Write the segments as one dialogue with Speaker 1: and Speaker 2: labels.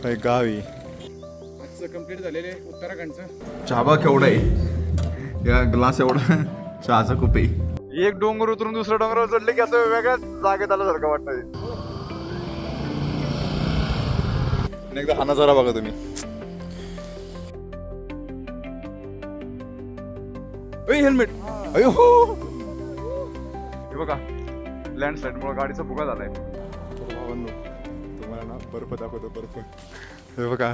Speaker 1: एक गाव आहे.
Speaker 2: आजचं कंप्लीट झालेले उत्तराखंडचं.
Speaker 1: चहा केवढा आहे, या ग्लास एवढा चहाचा खूप आहे. एक डोंगर उतरून दुसऱ्या डोंगरावर चढले की असं वेगळ्याच जागेत आल्यासारखं वाटतंय. एकदा हा नजारा बघा तुम्ही. हेल्मेट अयो हे बघा, लँडस्लाइड मुळे गाडीचा भुगा झालाय. तुम्हाला ना बर्फ दाखवतो. बर्फ हे बघा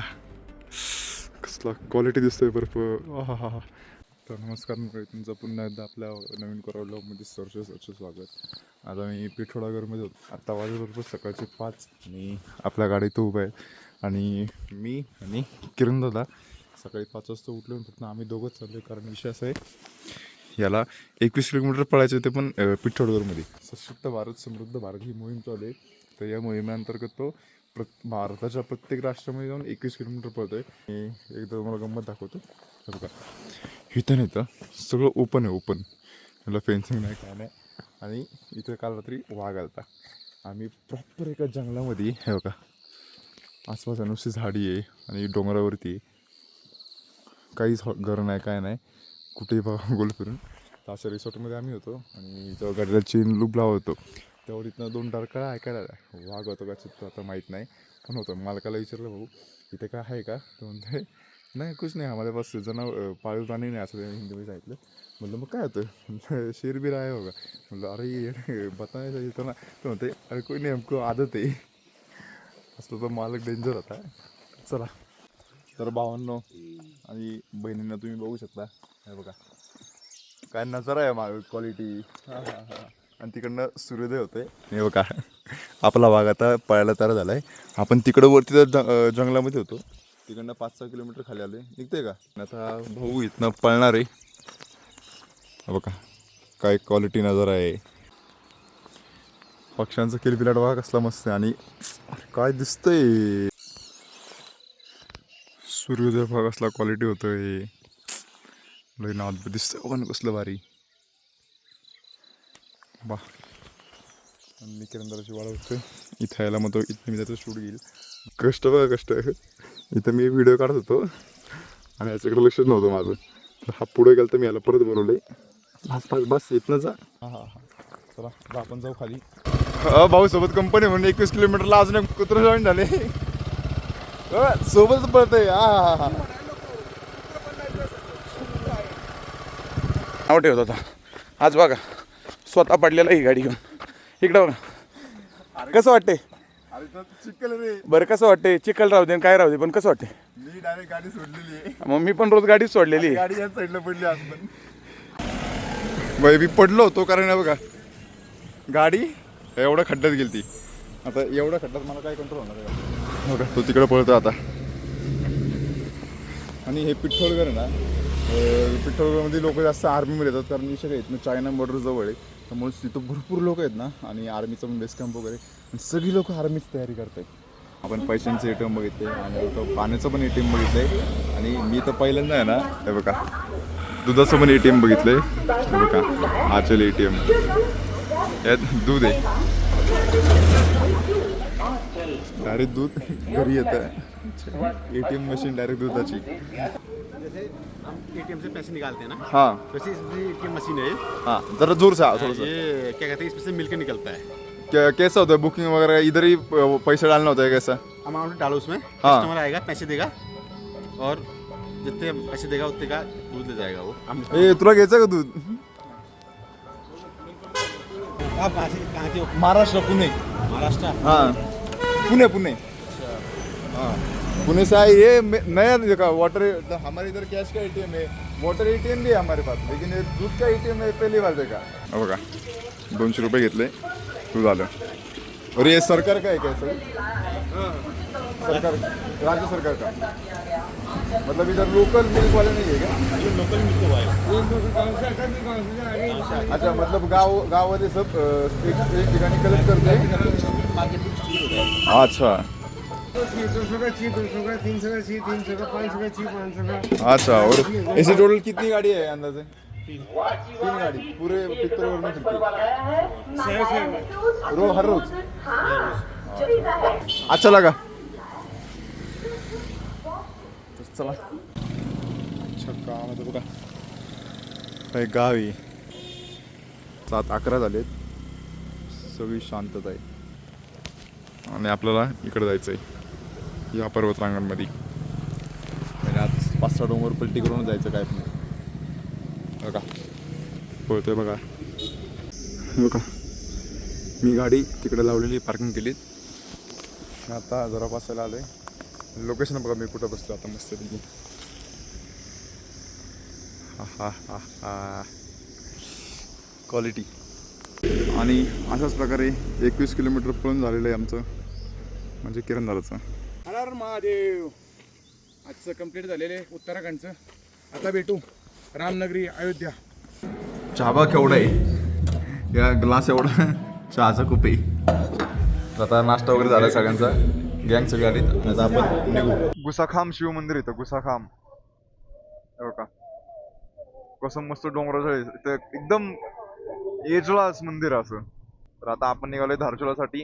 Speaker 1: कसला क्वालिटी दिसतोय बर्फ. हा. तर नमस्कार मंडळी, तुमचं पुन्हा एकदा आपल्या नवीन कोराव ब्लॉगमध्ये सरचे स्वागत. आता मी पिठोडागरमध्ये होतो. आत्ता वाजेबरोबर सकाळचे 5 आणि आपल्या गाडीत उभं आहे. आणि मी आणि किरण दादा सकाळी 5 वाजता उठलो. फक्त आम्ही दोघंच चाललो, कारण विषय असा आहे, याला 21 किलोमीटर पळायचे होते, पण पिठोडगरमध्ये सशक्त भारत समृद्ध भारत ही मोहीम चालू आहे. तर या मोहिमेअंतर्गत तो भारताच्या प्रत्येक राष्ट्रामध्ये जाऊन 21 किलोमीटर पळतो आहे. मी एकदा तुम्हाला गंमत दाखवतो. हे बघा, इथं नाही तर सगळं ओपन आहे, ओपन. त्याला फेन्सिंग नाही, काय नाही. आणि इथं काल रात्री वाघ आलता. आम्ही प्रॉपर एका जंगलामध्ये, हे बघा आसपास नुसती झाडी आहे आणि डोंगरावरती काहीच घर नाही, काय नाही, कुठेही बघा गोल फिरून. तर अशा रिसॉर्टमध्ये आम्ही होतो आणि जेव्हा गाडीला चेन लूप लावत होतो तेव्हा इथनं 2 डरकाळा ऐकायला वाघ होतो का चित्त आता माहीत नाही, पण होतं. मालकाला विचारलं, भाऊ इथे काय आहे का? तर म्हणते नाही, कुछ नाही, हमारे पास पाळीव प्राणी नाही, असं हिंदीमध्ये सांगितलं. म्हटलं मग काय होतं? शेरबीर आहे बघा. म्हटलं अरे बतायचं येतं ना. तर म्हणते अरे कोई नाही, हमको आदत आहे. असलं तर मालक डेंजर होता. चला तर भावांनो आणि बहिणींना तुम्ही बघू शकता, हे बघा काय नजारा आहे, क्वालिटी. आणि तिकडनं सूर्योदय होतोय. हे बघा आपला भाग आता पळायला तयार झाला आहे. आपण तिकडं वरती तर जंगलामध्ये होतो, तिकडनं 5-6 किलोमीटर खाली आलोय. निघतंय का? आता भाऊ इथनं पळणार आहे. हे बघा काय क्वालिटी नजारा आहे. पक्ष्यांचा किलबिलाट बघा कसला मस्त आहे. आणि काय दिसतंय, सूर्योदय बघा कसला क्वालिटी होतोय. लई नाद दिसतंय बघा ना, कसलं भारी. बा मी किरंदाराची वाढवतोय इथं यायला, मग तो इथं मी त्याचं शूट घेईल. कष्ट बघा कष्ट. इथं मी व्हिडिओ काढत होतो आणि याच्याकडे लक्षच नव्हतं माझं. तर हा पुढे गेला तर मी याला परत बनवले. बस इथनं जा. हा चला आपण जाऊ खाली. भाऊ सोबत कंपनी म्हणून 21 किलोमीटरला अजून एक कुत्र जॉईन झाले. सोबतच पळतंय. हा
Speaker 2: नाव ठेवत होता आज बघा, स्वतः पडलेला ही गाडी घेऊन. इकडं बघा कसं वाटतंय.
Speaker 1: चिखल रे.
Speaker 2: बरं कसं वाटतंय? चिखल राहू दे काय राहू दे, पण कसं वाटतंय?
Speaker 1: मी डायरेक्ट गाडी सोडलेली आहे.
Speaker 2: मग मी पण रोज गाडीच सोडलेली.
Speaker 1: गाडी याच साईडला पडली आज पण. बाई मी पडलो होतो, कारण बघा गाडी एवढ्या खड्ड्यात गेली ती. आता एवढ्या खड्ड्यात मला काय कंट्रोल होणार आहे बघा. तो तिकडे पळतो आता. आणि हे पिठोडगर आहे ना, पिठोडगरमध्ये लोक जास्त आर्मीमध्ये येतात, कारण विषय इथनं चायना बॉर्डर जवळ आहे. त्यामुळे तिथं भरपूर लोक आहेत ना, आणि आर्मीचं पण बेस कॅम्प वगैरे, सगळी लोक आर्मीची तयारी करतात. आपण पैशांचं ATM बघितले आणि पाण्याचं पण ATM बघितलंय. आणि मी तर पहिल्यांदा आहे ना, हे बघा दुधाचं पण ATM बघितलंय. हे बघा आचल ATM, यात दूध आहे, डायरेक्ट दूध घरी येतं. ATM मशीन डायरेक्ट दुधाची.
Speaker 3: हम ATM से पैसे निकालते हैं ना,
Speaker 1: हाँ
Speaker 3: वैसे इसमें ATM मशीन है।
Speaker 1: हाँ जरा जोर से थोड़ा सा.
Speaker 3: ये क्या कहते हैं, इसमें से मिलकर निकलता है।
Speaker 1: क्या कैसा होता है बुकिंग वगैरह? इधर ही पैसा डालना होता है कैसा?
Speaker 3: अमाउंट डालो उसमें,
Speaker 1: हाँ।
Speaker 3: कस्टमर आएगा पैसे देगा और जितने पैसे देगा उतने का दूध ले जाएगा वो।
Speaker 1: ए तुला घ्यायचं का दूध?
Speaker 3: आप कहाँ के हो?
Speaker 1: महाराष्ट्र पुणे.
Speaker 3: महाराष्ट्र।
Speaker 1: हाँ पुणे. हाँ पुणे से आए. ये नया देखा वाटर, हमारे इधर कैश का ATM है, वाटर ATM भी है हमारे पास, लेकिन ये दूध का ATM है पहली बार देखा. बघा 200 रुपये घेतले, दूध आलं. और ये सरकार का है क्या सर? सरकार, राज्य सरकार का. मतलब इधर लोकल मिल्क वाले नहीं है क्या?
Speaker 3: ये लोकल मिलते हुआ है।
Speaker 1: अच्छा, मतलब गाँव वाले सब एक ठिकाणी कलेक्ट करते हैं.
Speaker 3: मार्केट में डिस्ट्रीब्यूट होता है।
Speaker 1: अच्छा
Speaker 4: 200 का चाहिए, 200 का, 300 का चाहिए, 300 का, 500 का चाहिए, 500 का।
Speaker 1: अच्छा. और ऐसे टोटल कितनी गाड़ी है अंदाजे? 3 गाड़ी पूरे पिक्चर में चलती है हर रोज. अच्छा लगा.
Speaker 2: चला.
Speaker 1: अच्छा काम आता बघा काही गाव आहे. 7:11 झालेत. सगळी शांतता आहे आणि आपल्याला इकडे जायचं आहे या पर्वत रांगांमध्ये. म्हणजे आज 5-6 डोंगर पलटी करून जायचं काय पण. बघा पळतोय बघा. बघा मी गाडी तिकडे लावलेली पार्किंग केली. आता जरा बसायला आलोय. लोकेशन बघा मी कुठं बसतो आता मस्त पैकी. हा क्वालिटी. आणि अशाच प्रकारे 21 किलोमीटर पळून झालेलं आहे आमचं म्हणजे किरणदाराचं.
Speaker 2: हर महादेव. आजचं कंप्लीट झालेलं आहे उत्तराखंडचं. आता भेटू रामनगरी अयोध्या.
Speaker 1: चहा केवढा आहे या ग्लास एवढा चहाचा खूप आहे. आता नाश्ता वगैरे झाला सगळ्यांचा. गँग सगळी आली. आता आपण निघू. गुसाखाम शिव मंदिर इथं गुसाखाम. का कसं मस्त डोंगराचं इथं एकदम एजलाच मंदिर असं. तर आता आपण निघालोय धारचुलासाठी.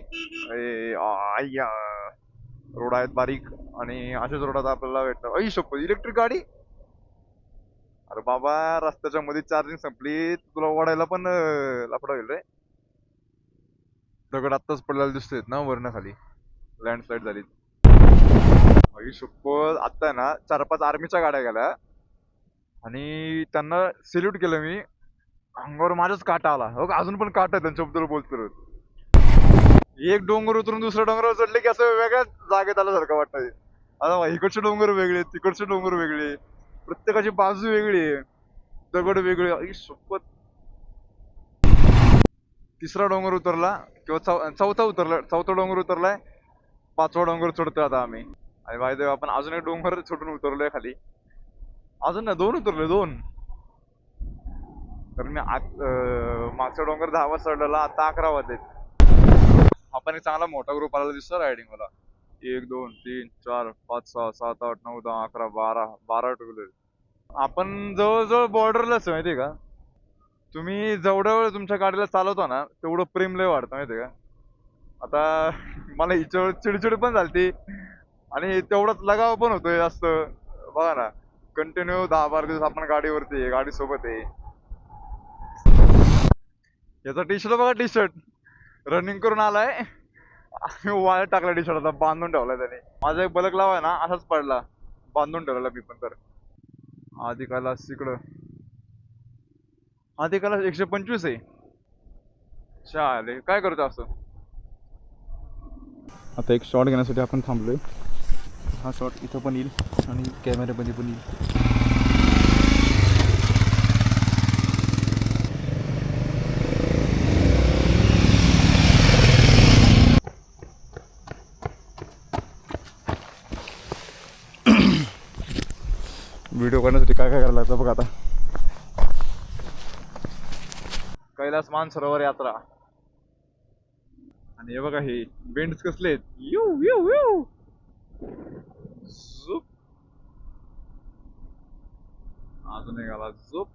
Speaker 1: रोड आहेत बारीक आणि अशाच रोडात आपल्याला भेटतं. इलेक्ट्रिक गाडी. अरे बाबा रस्त्याच्या मध्ये चार्जिंग संपली तुला ओढायला पण लफडा होईल रे. दगड आत्ताच पडलेला दिसतोय ना वरनं खाली. लँडस्लाईड झाली. आता ना 4-5 आर्मीच्या गाड्या गेल्या आणि त्यांना सल्यूट केलं मी. अंगावर माझ्याच काटा आला. हो अजून पण काटा आहे त्यांच्याबद्दल बोलतो. एक डोंगर उतरून दुसऱ्या डोंगरावर चढले की असं वेगळ्याच जागेत आल्यासारखं वाटतंय. आता इकडचे डोंगर वेगळे तिकडचे डोंगर वेगळे. प्रत्येकाची बाजू वेगळी आहे. दगड वेगळे. सोबत तिसरा डोंगर उतरला किंवा चौथा डोंगर उतरलाय. 5वा डोंगर चढतोय आता आम्ही. आणि बाय द वे आपण अजून एक डोंगर चढून उतरलोय खाली. अजून ना 2 उतरलोय 2. तर मी मागचा डोंगर 10 वाजता चढलेला. आता 11 वाजले. आपण एक चांगला मोठा ग्रुप आलेला दिसतो रायडिंग मला. 1 2 3 4 5 6 7 8 9 10 11 12 टोले. आपण जवळजवळ बॉर्डरलाच माहितीये का. तुम्ही जेवढ्या वेळ तुमच्या गाडीला चालवता ना तेवढं प्रेम लय वाढतं माहितीये का. आता मला हिच्यावर चिडचिड पण झालती आणि तेवढाच लगाव पण होतोय जास्त. बघा ना कंटिन्यू 10-12 दिवस आपण गाडीवरती आहे, गाडी सोबत आहे. याचा टी शर्ट बघा. टी शर्ट रनिंग करून आलाय आणि वायर टाकला टी शर्ट. आता बांधून ठेवलाय त्याने. माझा एक बलक लावाय ना असाच पडला. बांधून ठेवलेला मी पण. तर आधी कैलास इकडं. आधी कैलास 125 आहे. चालेल काय करतो असं. आता एक शॉट घेण्यासाठी आपण थांबलोय. हा शॉट इथं पण येईल आणि कॅमेऱ्यामध्ये पण येईल. व्हिडिओ करण्यासाठी काय काय करायला लागतं बघा आता. कैलास मानसरोवर यात्रा. आणि हे बघा हे बेंड्स कसले आहेत. यू यू यू झुप. अजून एक आला झुप.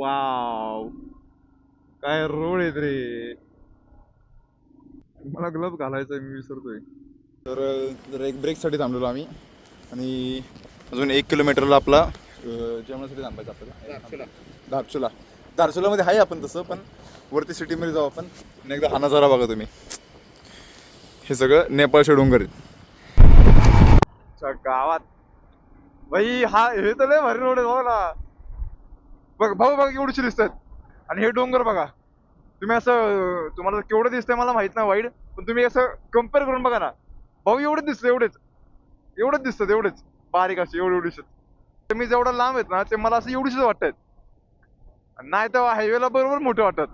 Speaker 1: वाव काय रोड आहेत रे. मला ग्लव्ह घालायचा मी विसरतोय. तर एक ब्रेकसाठी थांबलेलो आम्ही. आणि अजून 1 किलोमीटरला आपला जेवणासाठी थांबायचं आपल्याला. धारचुलामध्ये आहे आपण तसं पण वरती सिटीमध्ये जाऊ आपण. आणि एकदा हा नजारा बघा तुम्ही. हे सगळं नेपाळचे डोंगर आहेत गावात. भाई हा हे तर लय भारी रोड आहे बघा. बघ भाऊ बघा एवढीशी दिसतात. आणि हे डोंगर बघा. तुम्ही असं तुम्हाला केवढं दिसतंय मला माहित नाही वाईड. पण तुम्ही असं कम्पेअर करून बघा ना. भाऊ एवढंच दिसतं. एवढंच दिसतं. एवढेच बारीक असे एवढीच. मी जेवढा लांब आहेत ना ते मला असं एवढीच वाटतात. नाही तर हायवेला बरोबर मोठे वाटतात.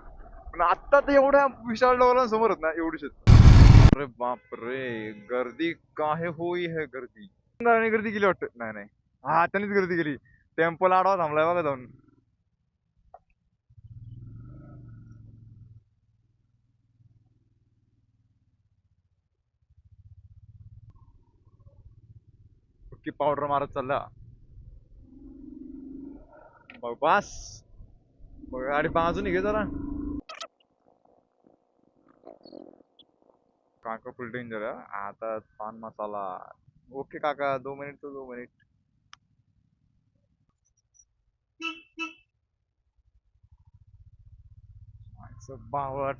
Speaker 1: पण आत्ता ते एवढ्या विशाल डोंगरांसमोर आहेत ना एवढीच. अरे बाप रे गर्दी काहे होई है गर्दी. गर्दी केली वाटत. नाही हा त्यांनीच गर्दी केली. टेम्पोला आडवा थांबलाय बघा जाऊन. की पावडर मारत चालला. बस गाडी बाजूने घे जरा. काका फुल डेंजर आहे हा. आता पान मसाला. ओके काका 2 मिनिट तो 2 मिनिट. बावट.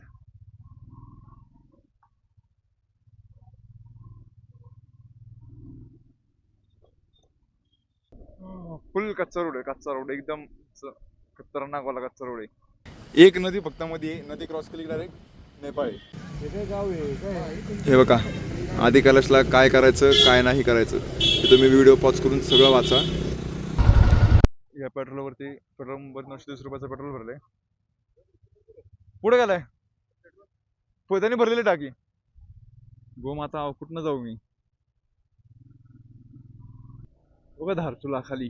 Speaker 1: फुल कच्चा रोड आहे, कच्चा रोड एकदम खतरनाक वाला कच्चा रोड आहे. एक नदी फक्त मध्ये आहे. नदी क्रॉस केली डायरेक्ट नेपाळ आहे.
Speaker 4: हे काय गाव आहे काय
Speaker 1: हे बघा आधी कैलाशला काय करायचं काय नाही करायचं ते तुम्ही व्हिडिओ पॉज करून सगळं वाचा. या पेट्रोलवरती पेट्रोल 920 रुपयाचं पेट्रोल भरलंय. पुढे गेलाय त्यांनी भरलेली टाकी. गोमाता कुठनं जाऊ मी. बघा धारचुला खाली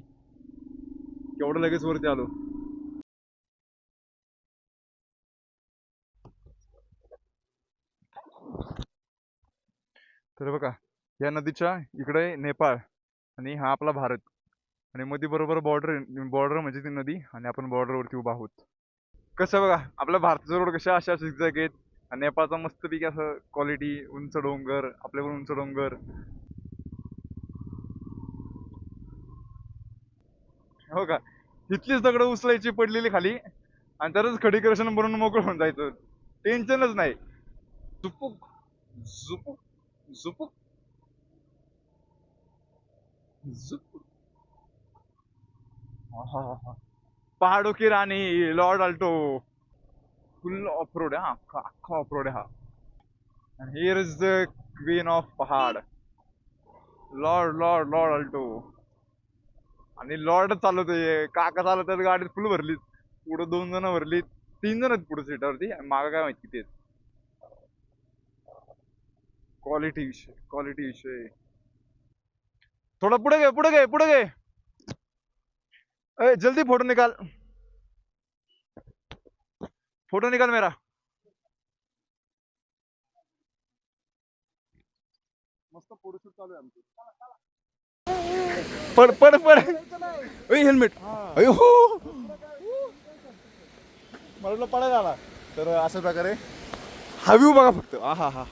Speaker 1: केवढं लगेच वरती आलो. तर बघा या नदीच्या इकडे नेपाळ आणि हा आपला भारत आणि मध्ये बरोबर बॉर्डर म्हणजे ती नदी आणि आपण बॉर्डरवरती उभा आहोत. कसं बघा आपल्या भारताचा रोड कशा अशा झिगझॅग आहेत आणि नेपाळचा मस्तपैकी असं क्वालिटी उंच डोंगर आपल्याकडून उंच डोंगर. हो का इथलीच दगड उचलायची पडलेली खाली आणि तरच खडीकरण बनवून मोकळं होऊन जायचं. टेन्शनच नाही. झुपुक झुपुक झुपुक झुपुक. पहाडो की राणी lord Alto. Full of road आहे हा अख्खा ऑफ रोड आहे हा. And here is the queen of पहाड लॉर्ड अल्टो. आणि लॉर्ड चालवतोय काका चालवतात गाडी फुल भरली. पुढे 2 जण भरली 3 जण आहेत पुढे सीटावरती मागं काय माहिती तेच. क्वालिटी विषय. थोड़ा पुढे गे. ए, जल्दी फोटो निकाल मेरा. मस्त फोटोशूट चालू आहे आमचं. पड हेल्मेट. अयो मला पडायला आला. तर अशा प्रकारे हा व्ह्यू बघा फक्त. हा.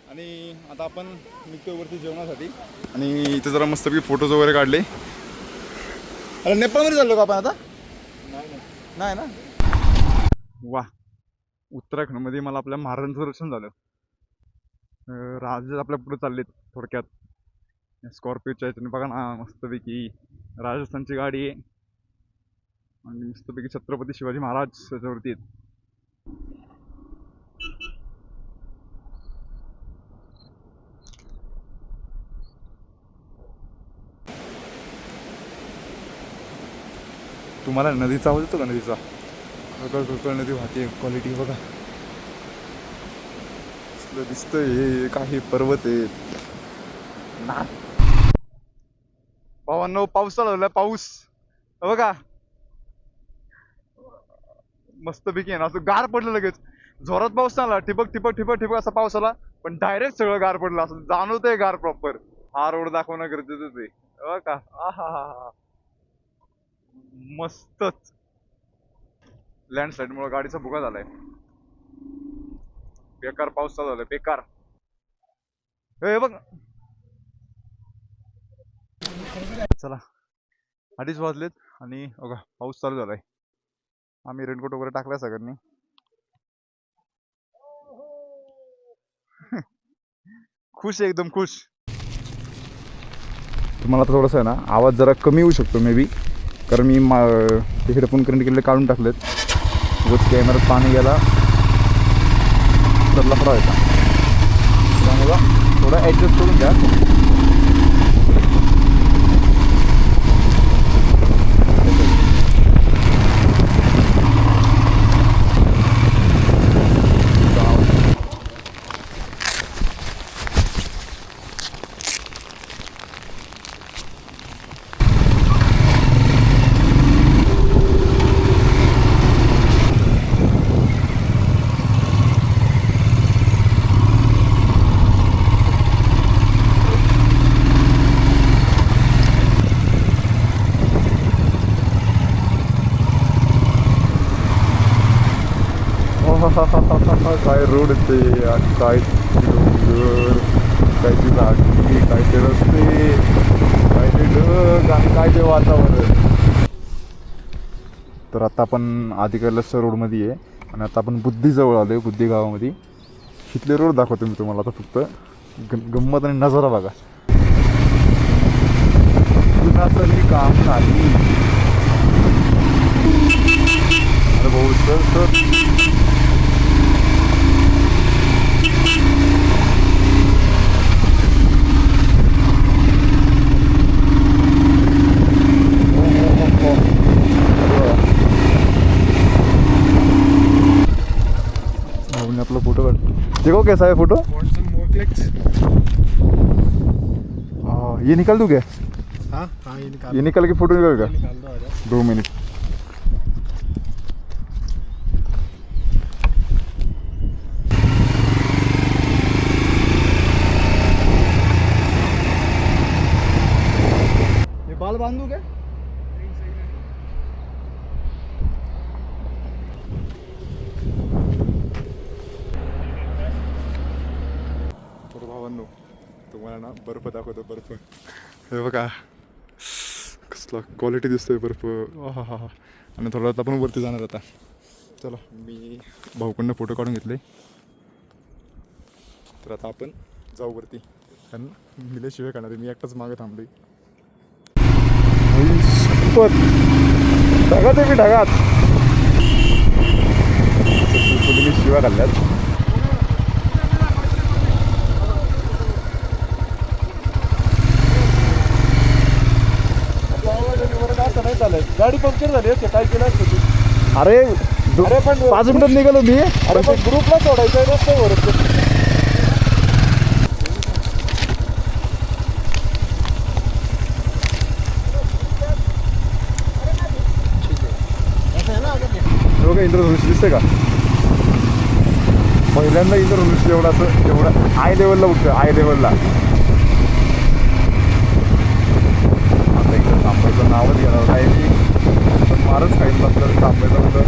Speaker 1: आणि आता आपण निघतो वरती जेवणासाठी आणि इथे जरा मस्तपैकी फोटोज वगैरे काढले. अरे नेपाळमध्ये चाललो का आपण आता. नाही ना. वा उत्तराखंडमध्ये मला आपल्या महाराजांचं दर्शन झालं. राजे आपल्या पुढे चाललेत थोडक्यात स्कॉर्पिओच्या ह्याच्याने बघा ना मस्तपैकी राजस्थानची गाडी आहे आणि मस्तपैकी छत्रपती शिवाजी महाराज त्याच्यावरती आहेत. तुम्हाला नदीचा आवाज येतो का नदीचा. खळखळ नदी वाहते. क्वालिटी बघा दिसतंय. हे काही पर्वत आहेत. भावांनो पाऊस चालू झाला. पाऊस बघा मस्तपैकी आहे ना असं गार पडलं लगेच. जोरात पाऊस चालला ठिबक असा पाऊस आला पण डायरेक्ट सगळं गार पडलं असं जाणवतंय गार प्रॉपर. हा रोड दाखवणं गरजेचंच आहे. बघा आहा मस्तच. लँडस्लाइड मुळे गाडीचा भुगा झालाय. बेकार पाऊस चालू झालाय बेकार. हे बघ चला 2:30 वाजलेत आणि बघा पाऊस चालू झालाय. आम्ही रेनकोट वगैरे टाकलाय सगळ्यांनी. खुश आहे एकदम खुश. तुम्हाला आता थोडंसं आहे ना आवाज जरा कमी येऊ शकतो मे बी कारण मी तिकडे पण करंट केलेले काढून टाकलेत. उगाच कॅमेऱ्यात पाणी गेला तर लफडा व्हायचा. त्यामुळं थोडं ॲडजस्ट करून द्या. काय रोड ते काय डोंगर, काय ते झाडी, काय ते रस्ते, काय ते ढग आणि काय ते वातावरण. तर आता आपण आदिकलश रोडमध्ये आहे आणि आता आपण बुद्धीजवळ आलो आहे, बुद्धी गावामध्ये. इथले रोड दाखवतो मी तुम्हाला आता फक्त. गंमत आणि नजारा बघा. कुणाचंही काम नाही. अरे भाऊ सर भाऊने आपला फोटो काढ. देखो कैसा है फोटो. ये निकाल दूँ क्या.
Speaker 4: हाँ हाँ ये निकाल
Speaker 1: ये निकाल के फोटो निकाल का.
Speaker 4: निकाल दो आजा
Speaker 1: 2 मिनट.
Speaker 4: ये बाल बांधू क्या
Speaker 1: तर भावांनो तुम्हाला ना बर्फ दाखवतो. बर्फ हे बघा कसला क्वालिटी दिसतोय बर्फ. हा हा हा. आणि थोडा वेळात आपण वरती जाणार आता. चला मी भाऊकडनं फोटो काढून घेतले. तर आता आपण जाऊ वरती. कारण मिले शिवाय खाणार आहे. मी एकटाच मागे थांबलोय. ढगात आहे मी ढगात. मी शिव्या खाल्ल्यात.
Speaker 4: गाडी पंक्चर झाली असते काय केलं असतं तू
Speaker 1: अरे
Speaker 4: अरे पण
Speaker 1: 5 मिनिटात निघालो मी.
Speaker 4: अरे पण ग्रुपला सोडायचं रस्त्यावर
Speaker 1: बघा इंद्रधनुष्य दिसतंय का. पहिल्यांदा इंद्रधनुष्य एवढं असं एवढं आय लेवलला उठतं. आय लेवलला आता इकडं थांबायचं नावच घेणार नाही मी. पण मारच खाईन बसलं थांबायचं कुठं.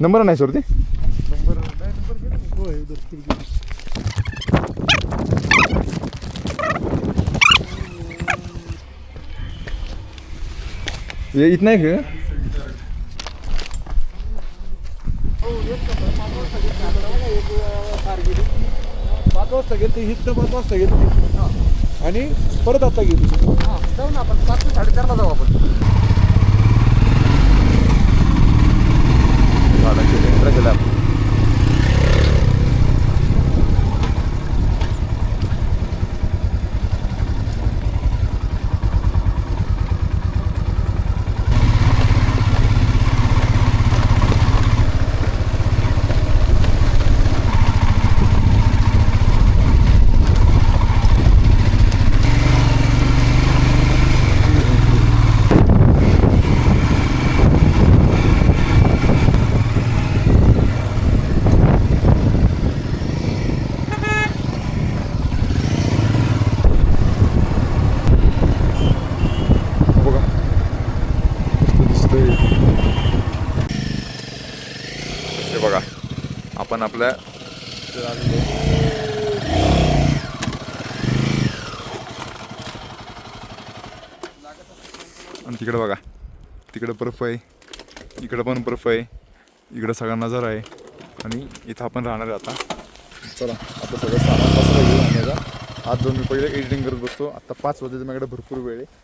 Speaker 1: नंबर नाही सर ते. ये इतना ही है.
Speaker 4: 5 वाजता गेली हिथं 5 वाजता गेली आणि परत आता गेली. जाऊ ना आपण 5 ते 4:30ला जाऊ आपण.
Speaker 1: गेला. हे बघा आपण आपल्या आणि तिकडे बघा तिकडे बर्फ आहे. इकडं पण बर्फ आहे. इकडं सगळा नजारा आहे. आणि इथं आपण राहणार आहे आता. चला आता सगळं सामान बसलं घेऊन आणण्याचा. आज जाऊन मी पहिले एडिटिंग करत बसतो. आता 5 वाजता माझ्याकडे भरपूर वेळ आहे.